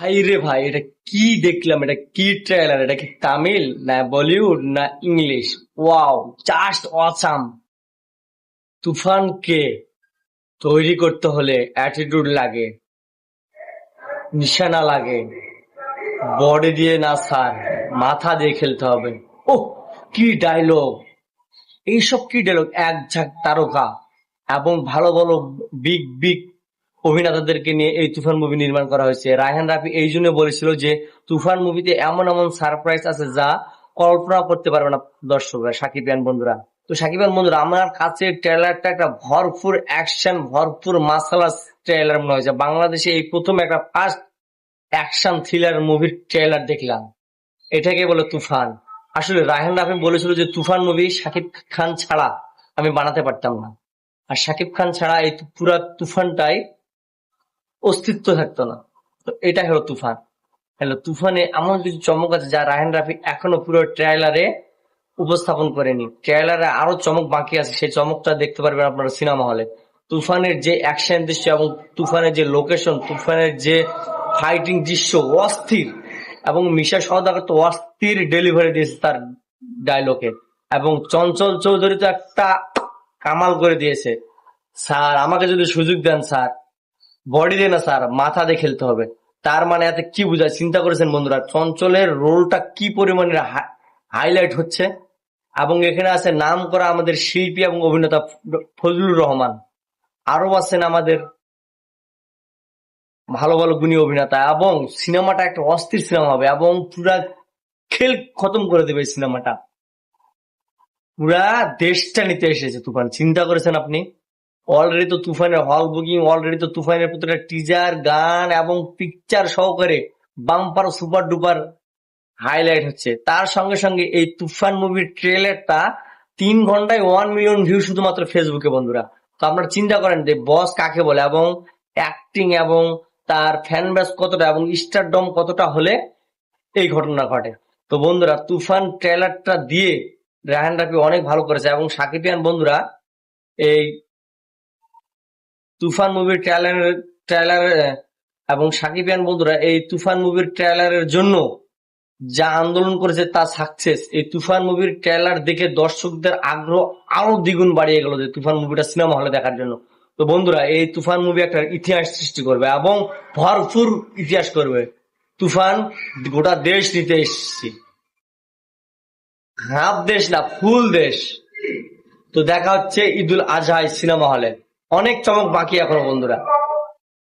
ভাই রে ভাই, এটা কি দেখলাম? এটা কি ট্রেলার? এটা কি তামিল না বলিউড না ইংলিশ? Wow, just awesome. তুফানকে তৈরি করতে হলে অ্যাটিটিউড লাগে, নিশানা লাগে, বডি দিয়ে না স্যার, মাথা দিয়ে খেলতে হবে। ওহ, কি ডায়লগ! এইসব কি ডায়লগ! এক ঝাঁক তারকা এবং ভালো ভালো বিগ বিগ অভিনেতাদেরকে নিয়ে এই তুফান মুভি নির্মাণ করা হয়েছে। রায়হান রাফি এই জন্য বলেছিল যে তুফান মুভিতে এমন এমন সারপ্রাইজ আছে যা কল্পনা করতে পারবে না দর্শকরা, সাকিবিয়ান বন্ধুরা। তো সাকিবিয়ান বন্ধুরা, আমার কাছে ট্রেলারটা একটা ভরপুর অ্যাকশন, ভরপুর মাসালা ট্রেলার মনে হয়েছে। বাংলাদেশে এই প্রথম একটা ফার্স্ট অ্যাকশন থ্রিলার মুভির ট্রেলার দেখলাম। এটাকে বলে তুফান। আসলে রায়হান রাফি বলেছিল যে তুফান মুভি শাকিব খান ছাড়া আমি বানাতে পারতাম না, আর শাকিব খান ছাড়া এই পুরা তুফানটাই অস্তিত্ব থাকতো না। তো এটা হলো তুফান। হলো তুফানে এমন কিছু চমক আছে যা রায়হান রাফি এখনো পুরো ট্রেলারে উপস্থাপন করেনি। ট্রেলারে আরো চমক বাকি আছে, সেই চমকটা দেখতে পারবেন আপনারা সিনেমা হলে। তুফানের যে অ্যাকশন দৃশ্য এবং তুফানের যে লোকেশন, তুফানের যে ফাইটিং দৃশ্য অস্থির। এবং মিশা সওদাগর তো অস্থির ডেলিভারি দিয়েছে তার ডায়লগে। এবং চঞ্চল চৌধুরী তো একটা কামাল করে দিয়েছে। স্যার, আমাকে যদি সুযোগ দেন স্যার, বডি দিয়ে না স্যার, মাথা দিয়ে খেলতে হবে। তার মানে এতে কি বোঝায় চিন্তা করেছেন বন্ধুরা? চঞ্চলের রোলটা কি পরিমাণে হাইলাইট হচ্ছে। এবং এখানে আছে নাম করা আমাদের শিল্পী এবং অভিনেতা ফজলুর রহমান। আরো আছেন আমাদের ভালো ভালো গুণী অভিনেতা। এবং সিনেমাটা একটা অস্থির সিনেমা হবে এবং পুরা খেল খতম করে দেবে এই সিনেমাটা। পুরা দেশটা নিতে এসেছে তুফান, চিন্তা করেছেন আপনি? অলরেডি তো তুফানের হল বুকিং, অলরেডি তো তুফানের প্রতিটা টিজার, গান এবং পিকচার সহকারে বাম্পার সুপার ডুপার হাইলাইট হচ্ছে। তার সঙ্গে সঙ্গে এই তুফান মুভির ট্রেলারটা 3 ঘন্টায় 1 মিলিয়ন ভিউ শুধুমাত্র ফেসবুকে বন্ধুরা। তো আপনারা চিন্তা করেন যে বস কাকে বলে এবং অ্যাক্টিং এবং তার ফ্যান বেস কতটা এবং স্টারডম কতটা হলে এই ঘটনা ঘটে। তো বন্ধুরা, তুফান ট্রেলারটা দিয়ে রায়হান রাফি অনেক ভালো করেছে। এবং সাকিবিয়ান বন্ধুরা, এই তুফান মুভির ট্রেলার এবং সাকিবিয়ান বন্ধুরা, এই তুফান মুভির ট্রেলারের জন্য যা আন্দোলন করেছে তা সাকসেস। এই তুফান মুভির ট্রেলার দেখে দর্শকদের আগ্রহ আরো দ্বিগুণ বাড়িয়ে গেল যে তুফান মুভিটা সিনেমা হলে দেখার জন্য। তো বন্ধুরা, এই তুফান মুভি একটা ইতিহাস সৃষ্টি করবে এবং ভরপুর ইতিহাস করবে। তুফান গোটা দেশ নিতে এসেছি, হাফ দেশ না, ফুল দেশ। তো দেখা হচ্ছে ঈদুল আজহায় সিনেমা হলে। অনেক চমক বাকি এখনো বন্ধুরা।